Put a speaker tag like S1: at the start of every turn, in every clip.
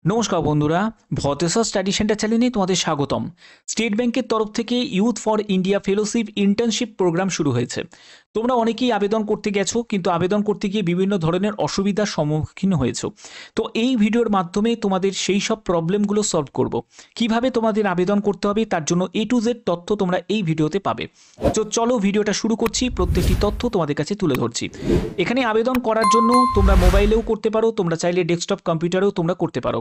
S1: নমস্কার বন্ধুরা, ভতেশ্বর study centre চ্যানেলে তোমাদের স্বাগতম। স্টেট ব্যাংকের তরফ থেকে youth for India fellowship internship programme শুরু হয়েছে। তোমরা অনেকেই আবেদন করতে গেছো, কিন্তু আবেদন করতে গিয়ে বিভিন্ন ধরনের অসুবিধার সম্মুখীন হয়েছো। তো এই ভিডিওর মাধ্যমে তোমাদের সেই সব প্রবলেমগুলো সলভ করব। কিভাবে তোমাদের আবেদন করতে হবে তার জন্য A to Z তথ্য তোমরা এই ভিডিওতে পাবে। তো চলো ভিডিওটা শুরু করছি, প্রত্যেকটি তথ্য তোমাদের কাছে তুলে ধরছি। এখানে আবেদন করার জন্য তোমরা মোবাইলেও করতে পারো, তোমরা চাইলে ডেস্কটপ কম্পিউটারেও তোমরা করতে পারো।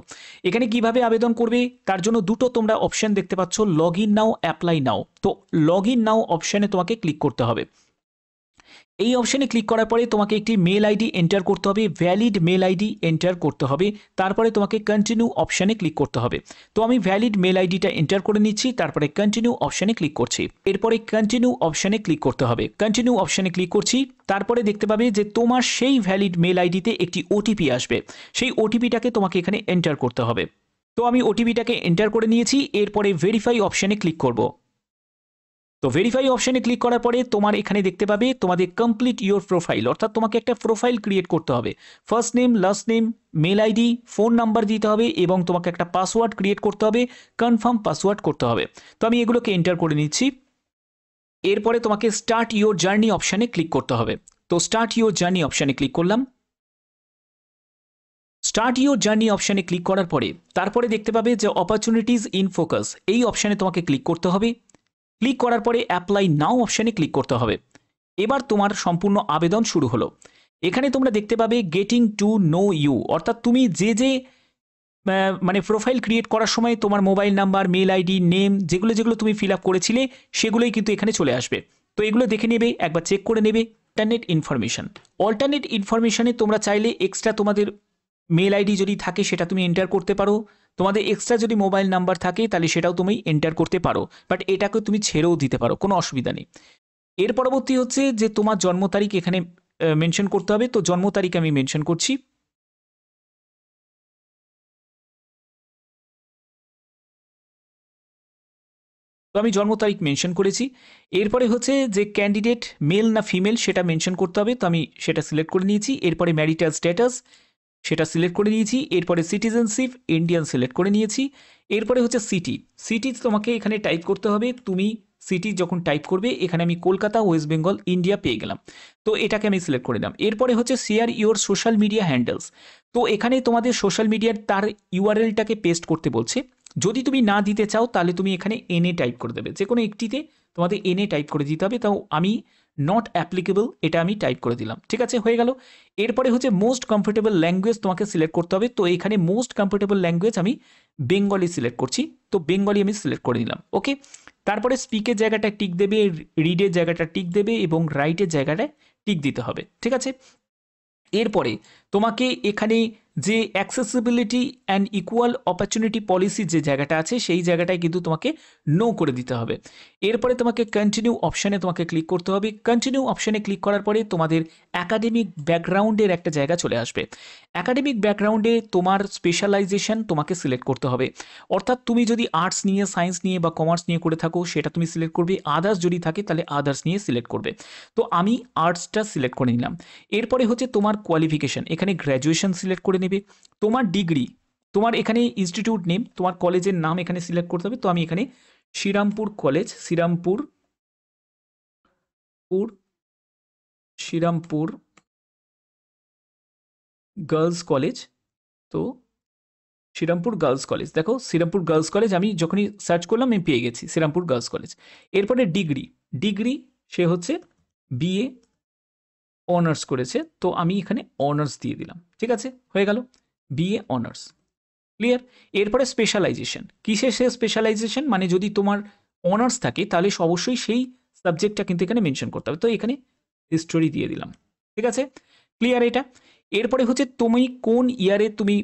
S1: এখানে কিভাবে আবেদন করবে তার জন্য দুটো তোমরা অপশন দেখতে পাচ্ছ, লগ ইন নাও, অ্যাপ্লাই নাও। তো লগ ইন নাও অপশানে তোমাকে ক্লিক করতে হবে। এই অপশানে ক্লিক করার পরে তোমাকে একটি মেল আইডি এন্টার করতে হবে, ভ্যালিড মেল আইডি এন্টার করতে হবে। তারপরে তোমাকে কন্টিনিউ অপশানে ক্লিক করতে হবে। তো আমি ভ্যালিড মেল আইডিটা এন্টার করে নিচ্ছি, তারপরে কন্টিনিউ অপশানে ক্লিক করছি। এরপরে কন্টিনিউ অপশানে ক্লিক করতে হবে। কন্টিনিউ অপশানে ক্লিক করছি, তারপরে দেখতে পাবে যে তোমার সেই ভ্যালিড মেল আইডিতে একটি ওটিপি আসবে। সেই ওটিপিটাকে তোমাকে এখানে এন্টার করতে হবে। তো আমি ওটিপিটাকে এন্টার করে নিয়েছি। এরপরে ভেরিফাই অপশানে ক্লিক করব। তো ভেরিফাই অপশানে ক্লিক করার পরে তোমার এখানে দেখতে পাবে তোমাদের কমপ্লিট ইওর প্রোফাইল, অর্থাৎ তোমাকে একটা প্রোফাইল ক্রিয়েট করতে হবে। First name, last name, mail ID, phone number দিতে হবে এবং তোমাকে একটা পাসওয়ার্ড ক্রিয়েট করতে হবে, কনফার্ম পাসওয়ার্ড করতে হবে। তো আমি এগুলোকে এন্টার করে নিচ্ছি। এরপরে তোমাকে স্টার্ট ইওর জার্নি অপশানে ক্লিক করতে হবে। তো স্টার্ট ইওর জার্নি অপশানে ক্লিক করলাম। স্টার্ট ইওর জার্নি অপশানে ক্লিক করার পরে তারপরে দেখতে পাবে যে অপরচুনিটিস ইন ফোকাস, এই অপশানে তোমাকে ক্লিক করতে হবে। ক্লিক করার পরে অ্যাপ্লাই নাও অপশানে ক্লিক করতে হবে। এবার তোমার সম্পূর্ণ আবেদন শুরু হলো। এখানে তোমরা দেখতে পাবে গেটিং টু নো ইউ, অর্থাৎ তুমি যে মানে প্রোফাইল ক্রিয়েট করার সময় তোমার mobile number, mail ID, name যেগুলো যেগুলো তুমি ফিল আপ করেছিলে সেগুলোই কিন্তু এখানে চলে আসবে। তো এগুলো দেখে নেবে, একবার চেক করে নেবে। অল্টারনেট ইনফরমেশন, অল্টারনেট ইনফরমেশনে তোমরা চাইলে এক্সট্রা তোমাদের মেল আইডি যদি থাকে সেটা তুমি এন্টার করতে পারো। তোমাদের এক্সট্রা যদি মোবাইল নাম্বার থাকে তাহলে সেটাও তুমি এন্টার করতে পারো, বাট এটাকে তুমি ছেড়েও দিতে পারো, কোনো অসুবিধা নেই। এর পরবর্তী হচ্ছে যে তোমার জন্ম তারিখ এখানে মেনশন করতে হবে। তো জন্ম তারিখ আমি মেনশন করছি। তো আমি জন্ম তারিখ মেনশন করেছি। এরপরে হচ্ছে যে ক্যান্ডিডেট মেল না ফিমেল সেটা মেনশন করতে হবে। তো আমি সেটা সিলেক্ট করে নিয়েছি। এরপরে ম্যারিটাল স্ট্যাটাস সেটা সিলেক্ট করে নিয়েছি। এরপরে সিটিজেনশিপ ইন্ডিয়ান সিলেক্ট করে নিয়েছি। এরপরে হচ্ছে সিটি, সিটি তোমাকে এখানে টাইপ করতে হবে। তুমি সিটি যখন টাইপ করবে এখানে আমি কলকাতা, ওয়েস্ট বেঙ্গল, ইন্ডিয়া পেয়ে গেলাম। তো এটাকে আমি সিলেক্ট করে দিলাম। এরপরে হচ্ছে share your social media handles. তো এখানে তোমাদের সোশ্যাল মিডিয়ার তার ইউআরএলটাকে পেস্ট করতে বলছে। যদি তুমি না দিতে চাও তাহলে তুমি এখানে এনএ টাইপ করে দেবে, যে কোনো একটিতে তোমাদের এনএ টাইপ করে দিতে হবে। তাও আমি নট অ্যাপ্লিকেবল এটা আমি টাইপ করে দিলাম। ঠিক আছে, হয়ে গেল। এরপরে হচ্ছে মোস্ট কমফোর্টেবল ল্যাঙ্গুয়েজ তোমাকে সিলেক্ট করতে হবে। তো এখানে মোস্ট কমফোর্টেবল ল্যাঙ্গুয়েজ আমি বেঙ্গলি সিলেক্ট করছি। তো বেঙ্গলি আমি সিলেক্ট করে দিলাম। ওকে, তারপরে স্পিকের জায়গাটা টিক দেবে, রিডের জায়গাটা টিক দেবে এবং রাইটের জায়গাটায় টিক দিতে হবে। ঠিক আছে, এরপরে তোমাকে এখানে যে accessibility and equal opportunity policy যে জায়গাটা আছে সেই জায়গাটায় কিন্তু তোমাকে নো করে দিতে হবে। এরপরে তোমাকে কন্টিনিউ অপশানে তোমাকে ক্লিক করতে হবে। কন্টিনিউ অপশানে ক্লিক করার পরে তোমাদের অ্যাকাডেমিক ব্যাকগ্রাউন্ডের একটা জায়গা চলে আসবে। অ্যাকাডেমিক ব্যাকগ্রাউন্ডে তোমার স্পেশালাইজেশন তোমাকে সিলেক্ট করতে হবে। অর্থাৎ তুমি যদি আর্টস নিয়ে, সায়েন্স নিয়ে বা কমার্স নিয়ে করে থাকো সেটা তুমি সিলেক্ট করবে। আদার্স যদি থাকে তাহলে আদার্স নিয়ে সিলেক্ট করবে। তো আমি আর্টসটা সিলেক্ট করে নিলাম। এরপরে হচ্ছে তোমার কোয়ালিফিকেশন, এখানে গ্র্যাজুয়েশন সিলেক্ট করে নেবে। তোমার ডিগ্রি, তোমার এখানে ইনস্টিটিউট নেম, তোমার কলেজের নাম এখানে সিলেক্ট করতে হবে। তো আমি এখানে Srirampur college, Srirampur girls college. তো শ্রীরামপুর গার্লস কলেজ, দেখো শ্রীরামপুর গার্লস কলেজ আমি যখনই সার্চ করলাম আমি পেয়ে গেছি শ্রীরামপুর গার্লস কলেজ। এরপরে ডিগ্রি, ডিগ্রি সে হচ্ছে বিএ অনার্স করেছে। তো আমি এখানে অনার্স দিয়ে দিলাম। ঠিক আছে, হয়ে গেল, বিএ অনার্স, ক্লিয়ার। এরপরে স্পেশালাইজেশন, কিসে সে স্পেশালাইজেশন, মানে যদি তোমার অনার্স থাকে তাহলে অবশ্যই সেই সাবজেক্টটা কিন্তু এখানে মেনশন করতে হবে। তো এখানে হিস্টোরি দিয়ে দিলাম। ঠিক আছে, ক্লিয়ার এটা। এরপরে হচ্ছে তুমি কোন ইয়ারে তুমি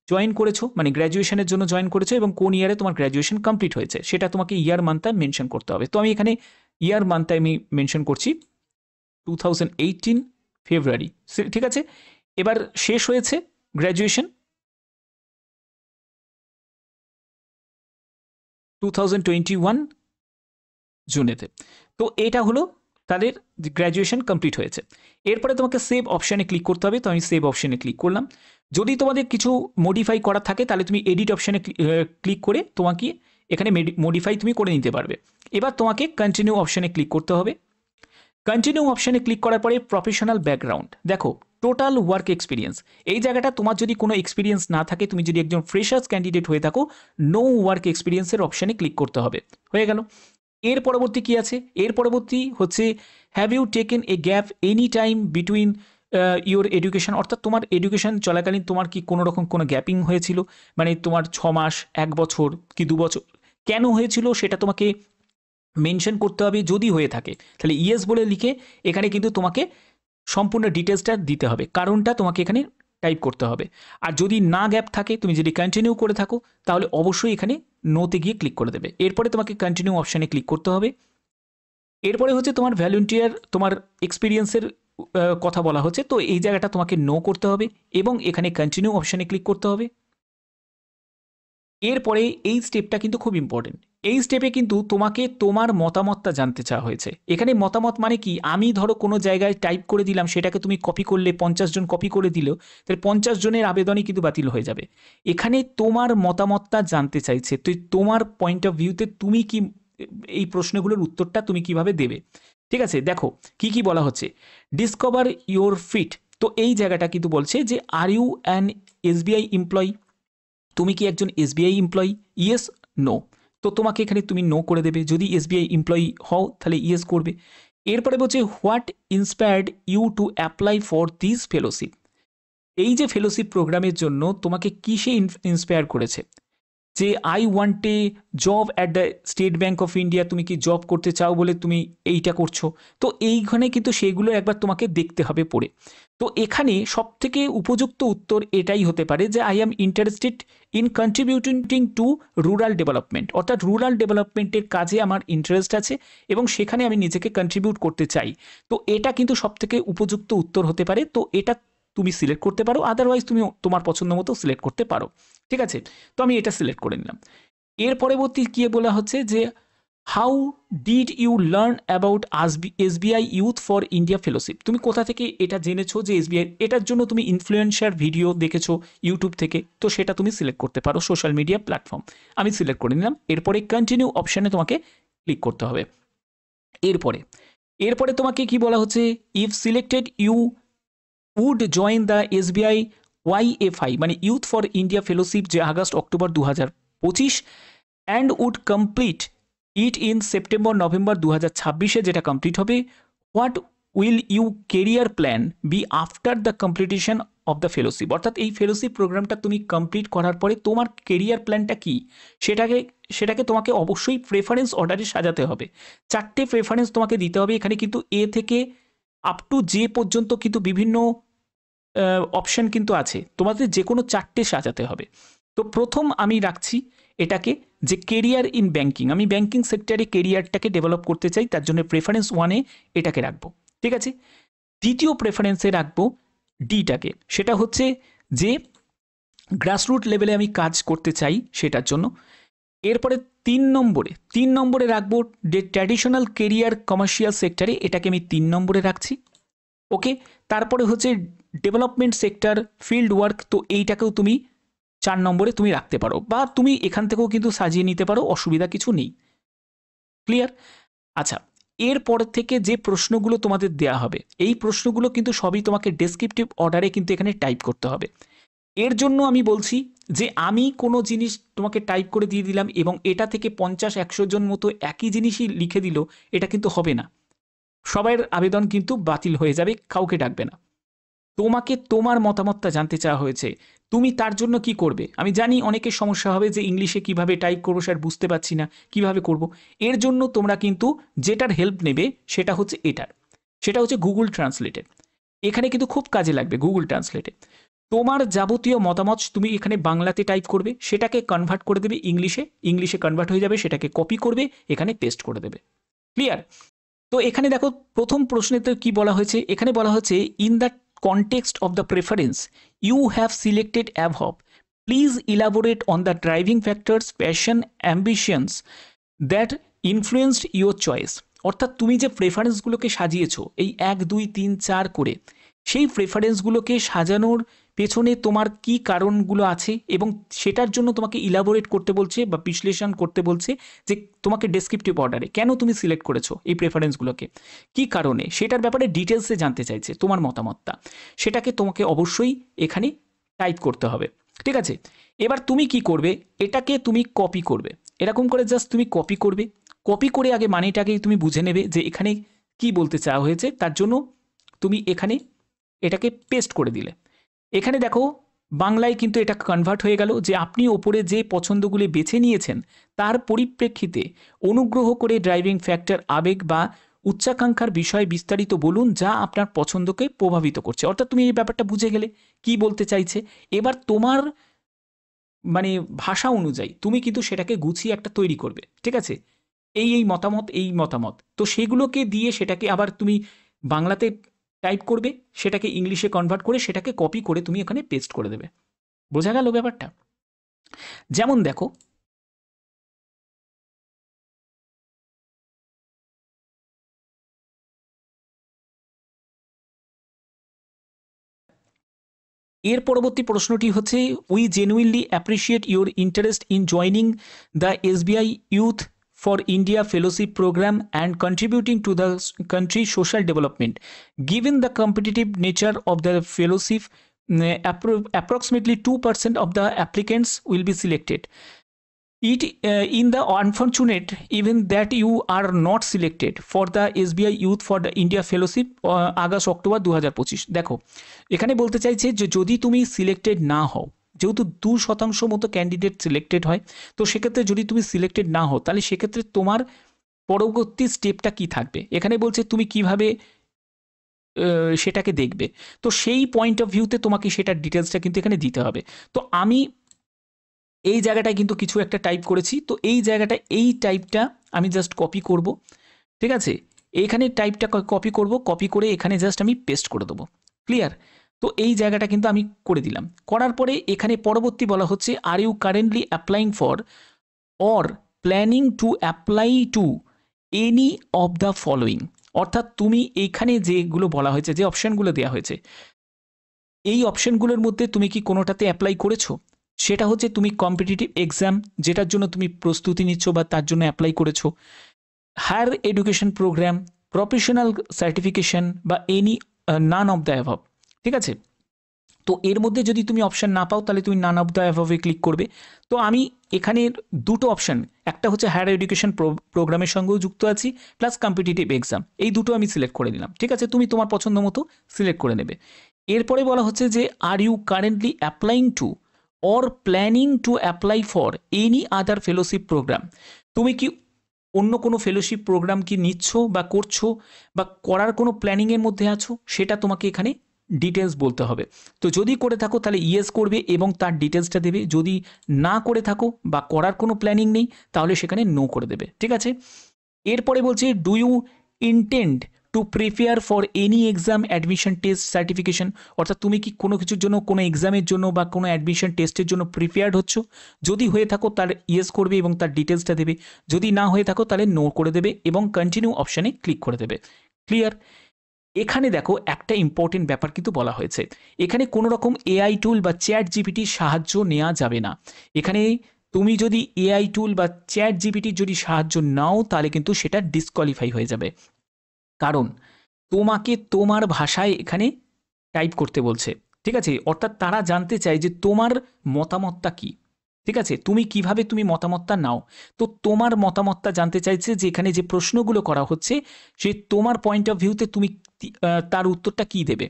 S1: জয়েন করেছো, মানে গ্র্যাজুয়েশনের জন্য জয়েন করেছো এবং কোন ইয়ারে তোমার গ্র্যাজুয়েশন কমপ্লিট হয়েছে সেটা তোমাকে ইয়ার মান্থটা মেনশন করতে হবে। তো আমি এখানে ইয়ার মান্থটা আমি মেনশন করছি 2018 ফেব্রুয়ারি। ঠিক আছে, এবার শেষ হয়েছে গ্র্যাজুয়েশন 2021 জুনেতে। তো এটা হলো তাদের গ্র্যাজুয়েশন কমপ্লিট হয়েছে। এরপরে তোমাকে সেভ অপশানে ক্লিক করতে হবে, তো আমি সেভ অপশানে ক্লিক করলাম। যদি তোমাদের কিছু মডিফাই করা থাকে তাহলে তুমি এডিট অপশানে ক্লিক করে তোমাকে এখানে মডিফাই তুমি করে নিতে পারবে। এবার তোমাকে কন্টিনিউ অপশানে ক্লিক করতে হবে। কন্টিনিউ অপশানে ক্লিক করার পরে প্রফেশনাল ব্যাকগ্রাউন্ড, দেখো টোটাল ওয়ার্ক এক্সপিরিয়েন্স, এই জায়গাটা তোমার যদি কোনো এক্সপিরিয়েন্স না থাকে, তুমি যদি একজন ফ্রেশার্স ক্যান্ডিডেট হয়ে থাকো, নো ওয়ার্ক এক্সপিরিয়েন্সের অপশানে ক্লিক করতে হবে। হয়ে গেল। এর পরবর্তী কি আছে? এর পরবর্তী হচ্ছে have you taken a gap any time between your education, অর্থাৎ তোমার এডুকেশন চলাকালীন তোমার কি কোনো রকম কোনো গ্যাপিং হয়েছিল, মানে তোমার 6 মাস, 1 বছর কি 2 বছর, কেন হয়েছিল সেটা তোমাকে মেনশন করতে হবে। যদি হয়ে থাকে তাহলে ইয়েস বলে লিখে এখানে কিন্তু তোমাকে সম্পূর্ণ ডিটেলসটা দিতে হবে, কারণটা তোমাকে এখানে টাইপ করতে হবে। আর যদি না গ্যাপ থাকে, তুমি যদি কন্টিনিউ করে থাকো, তাহলে অবশ্যই এখানে নোতে গিয়ে ক্লিক করে দেবে। এরপরে তোমাকে কন্টিনিউ অপশানে ক্লিক করতে হবে। এরপরে হচ্ছে তোমার ভ্যালুন্টিয়ার, তোমার এক্সপিরিয়েন্সের কথা বলা হচ্ছে, তো এই জায়গাটা তোমাকে নো করতে হবে এবং এখানে কন্টিনিউ অপশানে ক্লিক করতে হবে। এরপরে এই স্টেপটা কিন্তু খুব ইম্পর্টেন্ট। এই স্টেপে কিন্তু তোমাকে তোমার মতামতটা জানতে চাওয়া হয়েছে। এখানে মতামত মানে কি, আমি ধরো কোনো জায়গায় টাইপ করে দিলাম, সেটাকে তুমি কপি করলে 50 জন কপি করে দিল, তাহলে 50 জনের আবেদনই কিন্তু বাতিল হয়ে যাবে। এখানে তোমার মতামতটা জানতে চাইছে, তো তোমার পয়েন্ট অফ ভিউতে তুমি কি এই প্রশ্নগুলোর উত্তরটা তুমি কিভাবে দেবে। ঠিক আছে, দেখো কি কি বলা হচ্ছে। ডিসকভার ইউর ফিট, তো এই জায়গাটা কিন্তু বলছে যে are you an SBI employee, তুমি কি একজন এসবিআই এমপ্লয়ি, ইয়েস নো, তো তোমাকে এখানে তুমি নো করে দেবে। যদি এসবিআই এমপ্লয়ি হও তাহলে ইয়েস করবে। এরপরে বলছে what inspired you to apply for this fellowship, এই যে ফেলোশিপ প্রোগ্রামের জন্য তোমাকে কিসে ইন্সপায়ার করেছে, যে I want a job at the state bank of India, তুমি কি জব করতে চাও বলে তুমি এইটা করছো, তো এইখানে কিন্তু সেগুলো একবার তোমাকে দেখতে হবে পড়ে। তো এখানে সবথেকে উপযুক্ত উত্তর এটাই হতে পারে যে I am interested in contributing to rural development, অর্থাৎ রুরাল ডেভেলপমেন্টের কাজে আমার ইন্টারেস্ট আছে এবং সেখানে আমি নিজেকে কন্ট্রিবিউট করতে চাই। তো এটা কিন্তু সবথেকে উপযুক্ত উত্তর হতে পারে, তো এটা তুমি সিলেক্ট করতে পারো, আদারওয়াইজ তুমি তোমার পছন্দ মতো সিলেক্ট করতে পারো। ঠিক আছে, তো আমি এটা সিলেক্ট করে নিলাম। এর পরবর্তী কি বলা হচ্ছে যে how did you learn about SBI youth for India fellowship, তুমি কোথা থেকে এটা জেনেছো যে এসবিআই, এটার জন্য তুমি ইনফ্লুয়েন্সার ভিডিও দেখেছো ইউটিউব থেকে, তো সেটা তুমি সিলেক্ট করতে পারো সোশ্যাল মিডিয়া প্ল্যাটফর্ম। আমি সিলেক্ট করে নিলাম। এরপরে কন্টিনিউ অপশানে তোমাকে ক্লিক করতে হবে। এরপরে তোমাকে কি বলা হচ্ছে, if selected you would join the SBI YFI মানে ইউথ ফর ইন্ডিয়া ফেলোশিপ, যে August October 2025 and would complete it in September November 2026-এ যেটা কমপ্লিট হবে। What will you career plan be after the completion of the fellowship, অর্থাৎ এই fellowship প্রোগ্রামটা তুমি complete করার পরে তোমার কেরিয়ার প্ল্যানটা কী, সেটাকে তোমাকে অবশ্যই প্রেফারেন্স অর্ডারে সাজাতে হবে। 4টে প্রেফারেন্স তোমাকে দিতে হবে। এখানে কিন্তু এ থেকে আপ টু জে পর্যন্ত কিন্তু বিভিন্ন অপশান কিন্তু আছে, তোমাদের যে কোনো 4টে সাজাতে হবে। তো প্রথম আমি রাখছি এটাকে যে কেরিয়ার ইন ব্যাঙ্কিং, আমি ব্যাঙ্কিং সেক্টরে কেরিয়ারটাকে ডেভেলপ করতে চাই, তার জন্য প্রেফারেন্স 1-এ এটাকে রাখবো। ঠিক আছে, দ্বিতীয় প্রেফারেন্সে রাখবো ডিটাকে, সেটা হচ্ছে যে গ্রাসরুট লেভেলে আমি কাজ করতে চাই সেটার জন্য। এরপরে 3 নম্বরে রাখবো যে ট্র্যাডিশনাল কেরিয়ার কমার্শিয়াল সেক্টরে, এটাকে আমি 3 নম্বরে রাখছি। ওকে, তারপরে হচ্ছে ডেভেলপমেন্ট সেক্টর ফিল্ড ওয়ার্ক, তো এইটাকেও তুমি 4 নম্বরে তুমি রাখতে পারো, বা তুমি এখান থেকেও কিন্তু সাজিয়ে নিতে পারো, অসুবিধা কিছু নেই। ক্লিয়ার? আচ্ছা, এরপর থেকে যে প্রশ্নগুলো তোমাদের দেয়া হবে, এই প্রশ্নগুলো কিন্তু সবই তোমাকে ডেসক্রিপটিভ অর্ডারে কিন্তু এখানে টাইপ করতে হবে। এর জন্য আমি বলছি যে আমি কোনো জিনিস তোমাকে টাইপ করে দিয়ে দিলাম এবং এটা থেকে 50-100 জন মতো একই জিনিসই লিখে দিল, এটা কিন্তু হবে না। সবাইয়ের আবেদন কিন্তু বাতিল হয়ে যাবে, কাউকে ডাকবে না। তোমাকে তোমার মতামতটা জানতে চাওয়া হয়েছে, তুমি তার জন্য কি করবে। আমি জানি অনেকের সমস্যা হবে যে ইংলিশে কিভাবে টাইপ করবো স্যার, বুঝতে পারছি না কিভাবে করব। এর জন্য তোমরা কিন্তু যেটার হেল্প নেবে সেটা হচ্ছে গুগল ট্রান্সলেটে। এখানে কিন্তু খুব কাজে লাগবে গুগল ট্রান্সলেটে। তোমার যাবতীয় মতামত তুমি এখানে বাংলাতে টাইপ করবে, সেটাকে কনভার্ট করে দেবে ইংলিশে কনভার্ট হয়ে যাবে, সেটাকে কপি করবে, এখানে পেস্ট করে দেবে। ক্লিয়ার? তো এখানে দেখো প্রথম প্রশ্নেতে কি বলা হয়েছে, এখানে বলা হচ্ছে in the context of the preference you have selected above, please elaborate on the driving factors, passion, ambitions that influenced your choice. অর্থাৎ তুমি যে প্রেফারেন্সগুলোকে সাজিয়েছো এই 1 2 3 4 করে, সেই প্রেফারেন্সগুলোকে সাজানোর পেছনে তোমার কি কারণগুলো আছে এবং সেটার জন্য তোমাকে ইলাবোরেট করতে বলছে বা বিশ্লেষণ করতে বলছে যে তোমাকে ডেসক্রিপটিভ অর্ডারে কেন তুমি সিলেক্ট করেছো এই প্রেফারেন্সগুলোকে, কি কারণে, সেটার ব্যাপারে ডিটেলসে জানতে চাইছে তোমার মতামতটা। সেটাকে তোমাকে অবশ্যই এখানে টাইপ করতে হবে, ঠিক আছে। এবার তুমি কি করবে, এটাকে তুমি কপি করবে, এরকম করে জাস্ট তুমি কপি করবে। কপি করে আগে মানেটাকে তুমি বুঝে নেবে যে এখানে কি বলতে চাওয়া হয়েছে, তার জন্য তুমি এখানে এটাকে পেস্ট করে দিলে। এখানে দেখো বাংলায় কিন্তু এটা কনভার্ট হয়ে গেল যে আপনি ওপরে যে পছন্দগুলি বেছে নিয়েছেন তার পরিপ্রেক্ষিতে অনুগ্রহ করে ড্রাইভিং ফ্যাক্টর আবেগ বা উচ্চাকাঙ্ক্ষার বিষয়ে বিস্তারিত বলুন যা আপনার পছন্দকে প্রভাবিত করছে। অর্থাৎ তুমি এই ব্যাপারটা বুঝে গেলে কি বলতে চাইছে। এবার তোমার মানে ভাষা অনুযায়ী তুমি কিন্তু সেটাকে গুছিয়ে একটা তৈরি করবে, ঠিক আছে। এই মতামত, এই মতামত, তো সেগুলোকে দিয়ে সেটাকে আবার তুমি বাংলাতে টাইপ করবে, সেটাকে ইংলিশে কনভার্ট করে সেটাকে কপি করে তুমি এখানে পেস্ট করে দেবে। বোঝা গেল ব্যাপারটা? যেমন দেখো এর পরবর্তী প্রশ্নটি হচ্ছে, we genuinely appreciate your interest in joining the SBI youth for India fellowship program and contributing to the country social development given the competitive nature of the fellowship approximately 2% of the applicants will be selected. It in the unfortunate even that you are not selected for the SBI Youth for the India Fellowship August October 2025। দেখো এখানে বলতে চাইছে যে যদি তুমি selected না হও, যেহেতু 2% মতো ক্যান্ডিডেট সিলেক্টেড হয়, তো সেক্ষেত্রে যদি তুমি সিলেক্টেড না হও তাহলে সেক্ষেত্রে তোমার পরবর্তী স্টেপটা কি থাকবে। এখানে বলছে তুমি কিভাবে সেটাকে দেখবে, তো সেই পয়েন্ট অফ ভিউতে তোমাকে সেটার ডিটেলসটা কিন্তু এখানে দিতে হবে। তো আমি এই জায়গাটায় কিন্তু কিছু একটা টাইপ করেছি, তো এই জায়গাটা এই টাইপটা আমি জাস্ট কপি করব, ঠিক আছে। এইখানে টাইপটা কপি করব, কপি করে এখানে জাস্ট আমি পেস্ট করে দেবো। ক্লিয়ার? তো এই জায়গাটা কিন্তু আমি করে দিলাম। করার পরে এখানে পরবর্তী বলা হচ্ছে, are you currently applying for or planning to apply to any of the following. অর্থাৎ তুমি এইখানে যেগুলো বলা হয়েছে, যে অপশানগুলো দেওয়া হয়েছে, এই অপশানগুলোর মধ্যে তুমি কি কোনোটাতে অ্যাপ্লাই করেছো? সেটা হচ্ছে তুমি কম্পিটিটিভ এক্সাম যেটার জন্য তুমি প্রস্তুতি নিচ্ছ বা তার জন্য অ্যাপ্লাই করেছো, higher education program, professional certification বা any none of the above, ঠিক আছে। তো এর মধ্যে যদি তুমি অপশান না পাও তাহলে তুমি নান অফ দ্য অ্যাভবে ক্লিক করবে। তো আমি এখানে দুটো অপশান, একটা হচ্ছে হায়ার এডুকেশন প্রোগ্রামের সঙ্গেও যুক্ত আছি, প্লাস কম্পিটিটিভ এক্সাম, এই দুটো আমি সিলেক্ট করে নিলাম, ঠিক আছে। তুমি তোমার পছন্দ মতো সিলেক্ট করে নেবে। এরপরে বলা হচ্ছে যে are you currently applying to or planning to apply for any other fellowship program. তুমি কি অন্য কোনো ফেলোশিপ প্রোগ্রাম কি নিচ্ছ বা করছো বা করার কোনো প্ল্যানিংয়ের মধ্যে আছো, সেটা তোমাকে এখানে ডিটেলস বলতে হবে। তো যদি করে থাকো তাহলে ইয়েস করবে এবং তার ডিটেলসটা দেবে, যদি না করে থাকো বা করার কোনো প্ল্যানিং নেই তাহলে সেখানে নো করে দেবে, ঠিক আছে। এরপরে বলছে, do you intend to prepare for any exam, admission, test, certification. অর্থাৎ তুমি কি কোনো কিছুর জন্য, কোনো এক্সামের জন্য বা কোনো অ্যাডমিশন টেস্টের জন্য প্রিপেয়ার্ড হচ্ছ? যদি হয়ে থাকো তার ইয়েস করবে এবং তার ডিটেলসটা দেবে, যদি না হয়ে থাকো তাহলে নো করে দেবে এবং কন্টিনিউ অপশানে ক্লিক করে দেবে। ক্লিয়ার? এখানে দেখো একটা ইম্পর্টেন্ট ব্যাপার কিন্তু বলা হয়েছে, এখানে কোনো রকম এআই টুল বা চ্যাট জিপিটির সাহায্য নেওয়া যাবে না। এখানে তুমি যদি এআই টুল বা চ্যাট জিপিটির যদি সাহায্য নাও তাহলে কিন্তু সেটা ডিসকোয়ালিফাই হয়ে যাবে, কারণ তোমাকে তোমার ভাষায় এখানে টাইপ করতে বলছে, ঠিক আছে। অর্থাৎ তারা জানতে চায় যে তোমার মতামতটা কি, ঠিক আছে, তুমি কিভাবে তুমি মতামতটা নাও। তো তোমার মতামতটা জানতে চাইছে যে এখানে যে প্রশ্নগুলো করা হচ্ছে সে তোমার পয়েন্ট অফ ভিউতে তুমি তার উত্তরটা কি দেবে।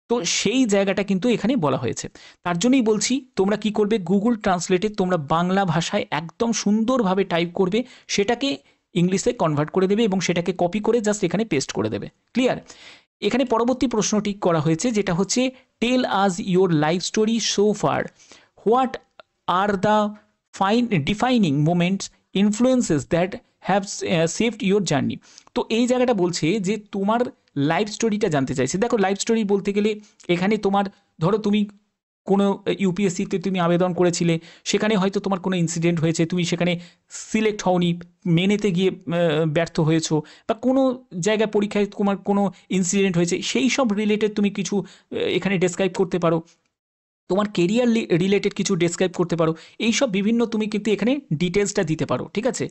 S1: তো সেই জায়গাটা কিন্তু এখানে বলা হয়েছে। তার জন্যই বলছি তোমরা কি করবে, গুগল ট্রান্সলেটে তোমরা বাংলা ভাষায় একদম সুন্দরভাবে টাইপ করবে, সেটাকে ইংলিশে কনভার্ট করে দেবে এবং সেটাকে কপি করে জাস্ট এখানে পেস্ট করে দেবে। ক্লিয়ার? এখানে পরবর্তী প্রশ্নটি করা হয়েছে যেটা হচ্ছে, টেল আজ your life story so far, what are the defining moments, influences that have saved your journey. তো এই জায়গাটা বলছে যে তোমার লাইফ স্টোরিটা জানতে চাইছে। দেখো লাইফ স্টোরি বলতে গেলে এখানে তোমার ধরো তুমি কোনো ইউপিএসসিতে তুমি আবেদন করেছিলে, সেখানে হয়তো তোমার কোনো ইনসিডেন্ট হয়েছে, তুমি সেখানে সিলেক্ট হওনি, মেনেতে গিয়ে ব্যর্থ হয়েছো, বা কোনো জায়গায় পরীক্ষায় তোমার কোনো ইনসিডেন্ট হয়েছে, সেই সব রিলেটেড তুমি কিছু এখানে ডেসক্রাইব করতে পারো। তোমার কেরিয়ার রিলেটেড কিছু ডেসক্রাইব করতে পারো। এই সব বিভিন্ন তুমি কিন্তু এখানে ডিটেলসটা দিতে পারো, ঠিক আছে?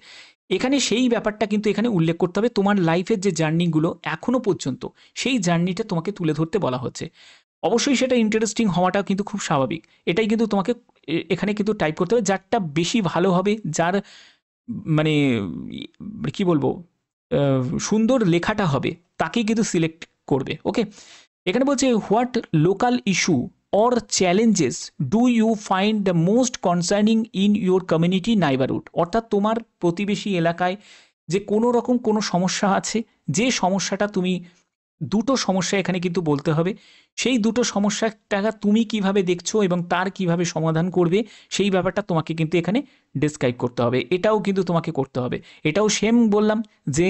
S1: এখানে সেই ব্যাপারটা কিন্তু এখানে উল্লেখ করতে হবে, তোমার লাইফের যে জার্নিগুলো এখনও পর্যন্ত, সেই জার্নিটা তোমাকে তুলে ধরতে বলা হচ্ছে। অবশ্যই সেটা ইন্টারেস্টিং হওয়াটাও কিন্তু খুব স্বাভাবিক। এটাই কিন্তু তোমাকে এখানে কিন্তু টাইপ করতে হবে। যারটা বেশি ভালো হবে, যার মানে কি বলবো, সুন্দর লেখাটা হবে, তাকেই কিন্তু সিলেক্ট করবে। ওকে, এখানে বলছে what local issue or challenges do you find the most concerning in your community neighbourhood. অর্থাৎ তোমার প্রতিবেশী এলাকায় যে কোনো রকম কোনো সমস্যা আছে, যে সমস্যাটা তুমি, দুটো সমস্যা এখানে কিন্তু বলতে হবে, সেই দুটো সমস্যাটা তুমি কিভাবে দেখছো এবং তার কিভাবে সমাধান করবে, সেই ব্যাপারটা তোমাকে কিন্তু এখানে ডেসক্রাইব করতে হবে। এটাও কিন্তু তোমাকে করতে হবে। এটাও সেম বললাম যে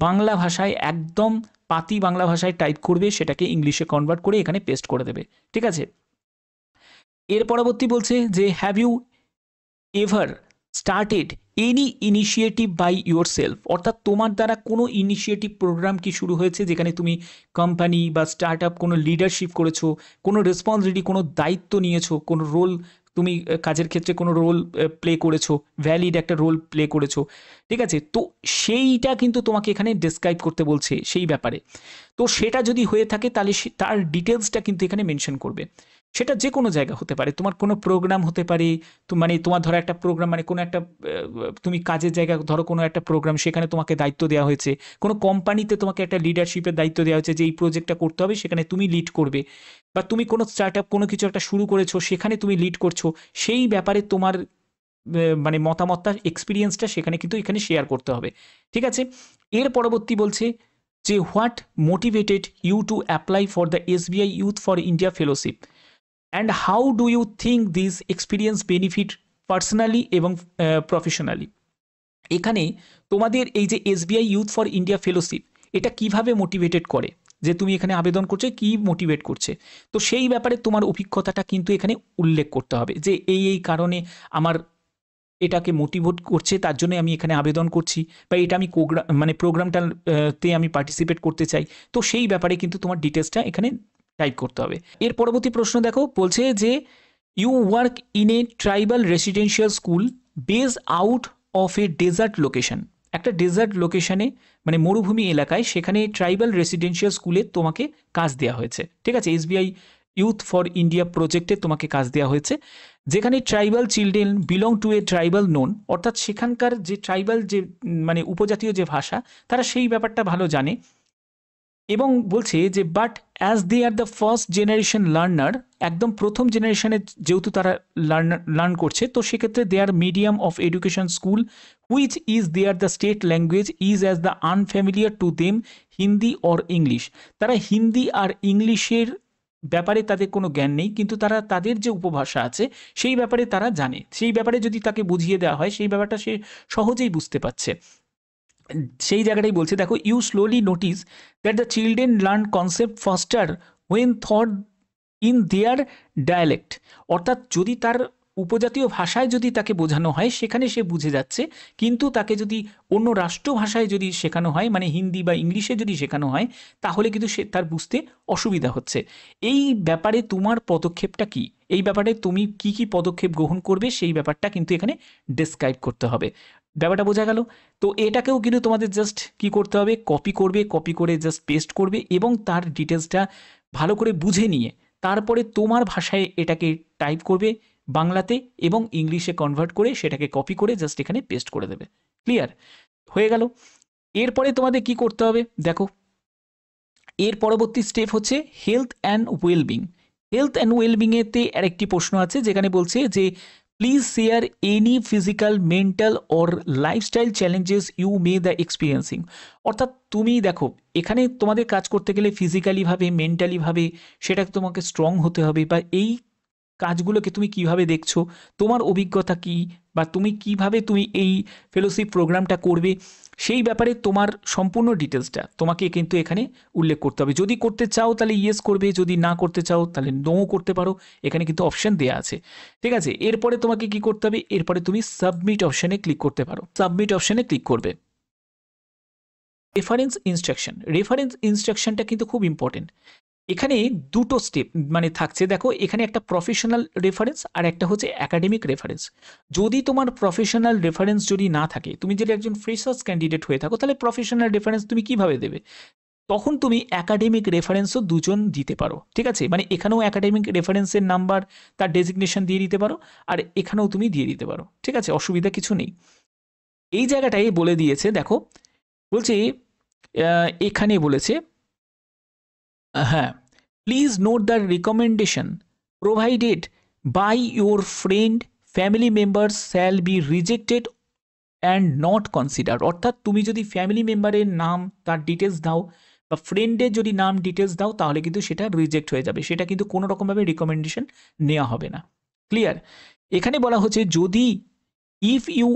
S1: বাংলা ভাষায়, একদম পাতি বাংলা ভাষায় টাইপ করবে, সেটাকে ইংলিশে কনভার্ট করে এখানে পেস্ট করে দেবে, ঠিক আছে? এর পরবর্তী বলছে যে have you ever started any initiative by yourself. অর্থাৎ তোমার দ্বারা কোনো ইনিশিয়েটিভ প্রোগ্রাম কি শুরু হয়েছে, যেখানে তুমি কোম্পানি বা স্টার্ট আপ কোনো লিডারশিপ করেছো, কোনো রেসপন্সিবিলিটি, কোনো দায়িত্ব নিয়েছো, কোনো রোল তুমি কাজের ক্ষেত্রে কোনো রোল প্লে করেছো, ভ্যালিড একটা রোল প্লে করেছো, ঠিক আছে? তো সেইটা কিন্তু তোমাকে এখানে ডেসক্রাইব করতে বলছে সেই ব্যাপারে। তো সেটা যদি হয়ে থাকে তাহলে তার ডিটেলসটা কিন্তু এখানে মেনশন করবে। সেটা যে কোনো জায়গা হতে পারে, তোমার কোনো প্রোগ্রাম হতে পারে, তো মানে তোমার ধরো একটা প্রোগ্রাম, মানে কোনো একটা তুমি কাজের জায়গা, ধরো কোনো একটা প্রোগ্রাম, সেখানে তোমাকে দায়িত্ব দেওয়া হয়েছে, কোনো কোম্পানিতে তোমাকে একটা লিডারশিপের দায়িত্ব দেওয়া হয়েছে যে এই প্রজেক্টটা করতে হবে, সেখানে তুমি লিড করবে, বা তুমি কোনো স্টার্ট আপ কোনো কিছু একটা শুরু করেছো, সেখানে তুমি লিড করছো, সেই ব্যাপারে তোমার মানে মতামতটা, এক্সপিরিয়েন্সটা সেখানে কিন্তু এখানে শেয়ার করতে হবে, ঠিক আছে? এর পরবর্তী বলছে যে what motivated you to apply for the SBI youth for India fellowship and how do you think this experience benefit personally এবং প্রফেশনালি। এখানে তোমাদের এই যে SBI youth for India fellowship, এটা কিভাবে মোটিভেটেড করে, যে তুমি এখানে আবেদন করছো, কি মোটিভেট করছে, তো সেই ব্যাপারে তোমার অভিজ্ঞতাটা কিন্তু এখানে উল্লেখ করতে হবে, যে এই কারণে আমার এটাকে মোটিভেট করছে, তার জন্য আমি এখানে আবেদন করছি, বা এটা আমি মানে প্রোগ্রামটাতে আমি পার্টিসিপেট করতে চাই। তো সেই ব্যাপারে কিন্তু তোমার ডিটেলসটা এখানে টাইপ করতে হবে। এর পরবর্তী প্রশ্ন দেখো, বলছে যে you work in a tribal residential school base out of a desert location. একটা ডেজার্ট লোকেশনে, মানে মরুভূমি এলাকায়, সেখানে ট্রাইবাল রেসিডেন্সিয়াল স্কুলে তোমাকে কাজ দেওয়া হয়েছে, ঠিক আছে? এসবিআই ইউথ ফর ইন্ডিয়া প্রজেক্টে তোমাকে কাজ দেওয়া হয়েছে, যেখানে tribal children belong to A tribal known. অর্থাৎ সেখানকার যে ট্রাইবাল, যে মানে উপজাতীয় যে ভাষা, তারা সেই ব্যাপারটা ভালো জানে। এবং বলছে যে but as they are the first generation learner, একদম প্রথম জেনারেশনে যেহেতু তারা লার্ন করছে, তো সেক্ষেত্রে they are medium of education school which is they are the state language is as the unfamiliar to them Hindi or English. তারা হিন্দি আর ইংলিশের ব্যাপারে তাদের কোনো জ্ঞান নেই, কিন্তু তারা তাদের যে উপভাষা আছে সেই ব্যাপারে তারা জানে। সেই ব্যাপারে যদি তাকে বুঝিয়ে দেওয়া হয়, সেই ব্যাপারটা সে সহজেই বুঝতে পারছে। সেই জায়গাটাই বলছে, দেখো you slowly notice that the children learn concept faster when thought in their dialect. অর্থাৎ যদি তার উপজাতীয় ভাষায় যদি তাকে বোঝানো হয়, সেখানে সে বুঝে যাচ্ছে, কিন্তু তাকে যদি অন্য রাষ্ট্রভাষায় যদি শেখানো হয়, মানে হিন্দি বা ইংলিশে যদি শেখানো হয়, তাহলে কিন্তু সে তার বুঝতে অসুবিধা হচ্ছে। এই ব্যাপারে তোমার পদক্ষেপটা কি, এই ব্যাপারে তুমি কি কি পদক্ষেপ গ্রহণ করবে, সেই ব্যাপারটা কিন্তু এখানে ডেসক্রাইব করতে হবে। ব্যাপারটা বোঝা গেল? তো এটাকেও কিন্তু তোমাদের জাস্ট কি করতে হবে, কপি করবে, কপি করে জাস্ট পেস্ট করবে, এবং তার ডিটেলসটা ভালো করে বুঝে নিয়ে তারপরে তোমার ভাষায় এটাকে টাইপ করবে বাংলাতে, এবং ইংলিশে কনভার্ট করে সেটাকে কপি করে জাস্ট এখানে পেস্ট করে দেবে। ক্লিয়ার হয়ে গেল? এরপরে তোমাদের কি করতে হবে দেখো, এর পরবর্তী স্টেপ হচ্ছে health and wellbeing. Health and ওয়েলবিংয়েতে আরেকটি প্রশ্ন আছে, যেখানে বলছে যে please share any physical, mental or lifestyle challenges you may the experiencing. অর্থাৎ তুমি দেখো, এখানে তোমাদের কাজ করতে গেলে ফিজিক্যালিভাবে, মেন্টালিভাবে সেটাকে তোমাকে স্ট্রং হতে হবে, বা এই কাজগুলোকে তুমি কিভাবে দেখছো, তোমার অভিজ্ঞতা কি, বা তুমি কিভাবে তুমি এই ফেলোশিপ প্রোগ্রামটা করবে সেই ব্যাপারে তোমার সম্পূর্ণ ডিটেলসটা তোমাকে কিন্তু এখানে উল্লেখ করতে হবে। যদি করতে চাও তাহলে ইয়েস করবে, যদি না করতে চাও তাহলে নো করতে পারো, এখানে কিন্তু অপশান দেওয়া আছে। ঠিক আছে, এরপরে তোমাকে কি করতে হবে, এরপরে তুমি সাবমিট অপশানে ক্লিক করতে পারো। সাবমিট অপশানে ক্লিক করবে। রেফারেন্স ইনস্ট্রাকশনটা কিন্তু খুব ইম্পর্টেন্ট। এখানে দুটো স্টেপ মানে থাকছে, দেখো এখানে একটা প্রফেশনাল রেফারেন্স আর একটা হচ্ছে একাডেমিক রেফারেন্স। যদি তোমার প্রফেশনাল রেফারেন্স যদি না থাকে, তুমি যদি একজন ফ্রেশার্স ক্যান্ডিডেট হয়ে থাকো, তাহলে প্রফেশনাল রেফারেন্স তুমি কিভাবে দেবে, তখন তুমি একাডেমিক রেফারেন্সও দুজন দিতে পারো। ঠিক আছে, মানে এখানেও একাডেমিক রেফারেন্সের নাম্বার তার ডেজিগনেশন দিয়ে দিতে পারো, আর এখানেও তুমি দিয়ে দিতে পারো। ঠিক আছে, অসুবিধা কিছু নেই। এই জায়গাটাই বলে দিয়েছে, দেখো বলছে এখানে বলেছে হ্যাঁ, please note the recommendation provided by your friend family members shall be rejected and not consider. অর্থাৎ তুমি যদি ফ্যামিলি মেম্বারের নাম তার ডিটেলস দাও বা ফ্রেন্ডের যদি নাম ডিটেলস দাও, তাহলে কিন্তু সেটা রিজেক্ট হয়ে যাবে, সেটা কিন্তু কোনো রকমভাবে রিকমেন্ডেশন নেওয়া হবে না। ক্লিয়ার? এখানে বলা হচ্ছে যদি if you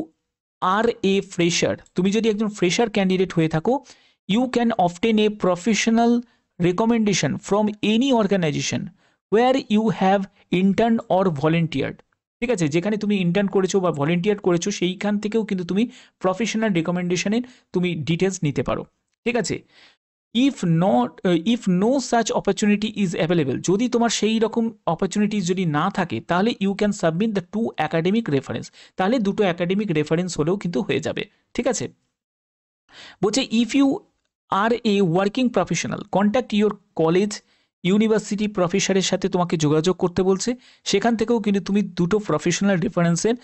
S1: are a fresher, তুমি যদি একজন ফ্রেশার ক্যান্ডিডেট হয়ে থাকো, you can obtain a professional recommendation from any organisation where you have intern or volunteered. ঠিক আছে, যেখানে তুমি ইন্টার্ন করেছো বা ভলেন্টিয়ার করেছো সেইখান থেকেও কিন্তু তুমি প্রফেশনাল রিকমেন্ডেশনের তুমি ডিটেলস নিতে পারো। ঠিক আছে, if no such opportunity is available, যদি তোমার সেই রকম অপরচুনিটিস যদি না থাকে, তাহলে you can submit the 2 academic reference, তাহলে দুটো একাডেমিক রেফারেন্স হলেও কিন্তু হয়ে যাবে। ঠিক আছে, বলছে if you are a working professional contact your college university প্রফেসরের সাথে তোমাকে যোগাযোগ করতে বলছে, সেখান থেকেও কিন্তু তুমি দুটো প্রফেশনাল রেফারেন্সের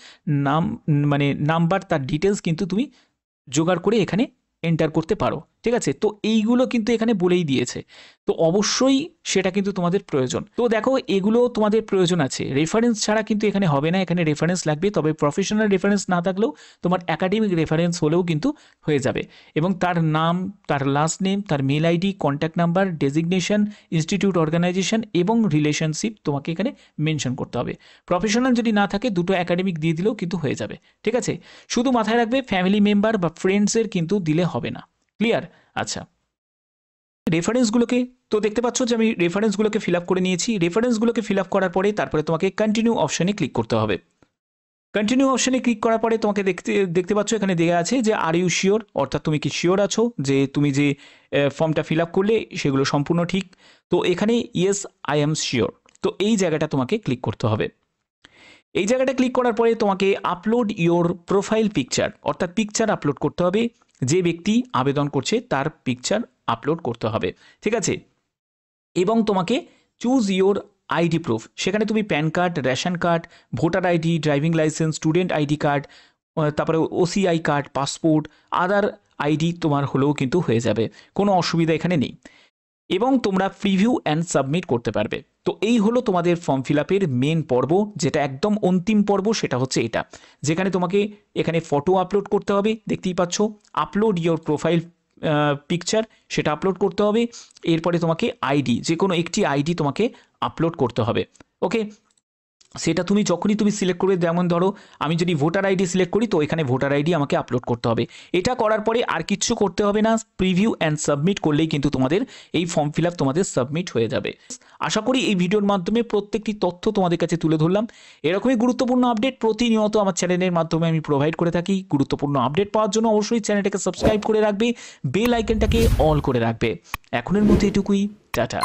S1: নাম মানে নাম্বার তার ডিটেলস কিন্তু তুমি জোগাড় করে এখানে এন্টার করতে পারো। ঠিক আছে, তো এইগুলো কিন্তু এখানে বলেই দিয়েছে, তো অবশ্যই সেটা কিন্তু তোমাদের প্রয়োজন। তো দেখো এগুলো তোমাদের প্রয়োজন আছে, রেফারেন্স ছাড়া কিন্তু এখানে হবে না, এখানে রেফারেন্স লাগবে। তবে প্রফেশনাল রেফারেন্স না থাকলেও তোমার একাডেমিক রেফারেন্স হলেও কিন্তু হয়ে যাবে, এবং তার নাম, তার লাস্ট নেম, তার mail ID, contact number, designation, institute, organisation এবং রিলেশনশিপ তোমাকে এখানে মেনশন করতে হবে। প্রফেশনাল যদি না থাকে দুটো একাডেমিক দিয়ে দিলেও কিন্তু হয়ে যাবে। ঠিক আছে, শুধু মাথায় রাখবে ফ্যামিলি মেম্বার বা ফ্রেন্ডসের কিন্তু দিলে হবে না। ক্লিয়ার? আচ্ছা, রেফারেন্সগুলোকে তো দেখতে পাচ্ছ যে আমি রেফারেন্সগুলোকে ফিল আপ করে নিয়েছি। রেফারেন্সগুলোকে ফিল আপ করার পরে তারপরে তোমাকে কন্টিনিউ অপশানে ক্লিক করতে হবে। কন্টিনিউ অপশানে ক্লিক করার পরে তোমাকে দেখতে পাচ্ছ এখানে দেওয়া আছে যে আর ইউ শিওর, অর্থাৎ তুমি কি শিওর আছো যে তুমি যে ফর্মটা ফিল আপ করলে সেগুলো সম্পূর্ণ ঠিক। তো এখানে ইয়েস আই অ্যাম শিওর, তো এই জায়গাটা তোমাকে ক্লিক করতে হবে। এই জায়গাটা ক্লিক করার পরে তোমাকে আপলোড ইওর প্রোফাইল পিকচার, অর্থাৎ পিকচার আপলোড করতে হবে, যে ব্যক্তি আবেদন করছে তার পিকচার আপলোড করতে হবে। ঠিক আছে, এবং তোমাকে চুজ ইওর আইডি প্রুফ, সেখানে তুমি pan card, ration card, voter ID, driving licence, student ID card, তারপরে ওসিআই কার্ড, পাসপোর্ট, আদার আইডি তোমার হলেও কিন্তু হয়ে যাবে, কোনো অসুবিধা এখানে নেই। এবং তোমরা প্রিভিউ অ্যান্ড সাবমিট করতে পারবে। তো এই হলো তোমাদের ফর্ম ফিল আপের মেন পর্ব, যেটা একদম অন্তিম পর্ব, সেটা হচ্ছে এটা, যেখানে তোমাকে এখানে ফটো আপলোড করতে হবে। দেখতেই পাচ্ছ আপলোড ইওর প্রোফাইল পিকচার, সেটা আপলোড করতে হবে। এরপরে তোমাকে আইডি, যে কোনো একটি আইডি তোমাকে আপলোড করতে হবে। ওকে, সেটা তুমি যখনই তুমি সিলেক্ট করবে, যেমন ধরো আমি যদি ভোটার আইডি সিলেক্ট করি, তো এখানে ভোটার আইডি আমাকে আপলোড করতে হবে। এটা করার পরে আর কিচ্ছু করতে হবে না, প্রিভিউ অ্যান্ড সাবমিট করলেই কিন্তু তোমাদের এই ফর্ম ফিল আপ তোমাদের সাবমিট হয়ে যাবে। আশা করি এই ভিডিওর মাধ্যমে প্রত্যেকটি তথ্য তোমাদের কাছে তুলে ধরলাম। এরকমই গুরুত্বপূর্ণ আপডেট প্রতিনিয়ত আমার চ্যানেলের মাধ্যমে আমি প্রোভাইড করে থাকি। গুরুত্বপূর্ণ আপডেট পাওয়ার জন্য অবশ্যই চ্যানেলটাকে সাবস্ক্রাইব করে রাখবে, বেল আইকনটাকে অল করে রাখবে। এখনের মধ্যে এটুকুই, টাটা।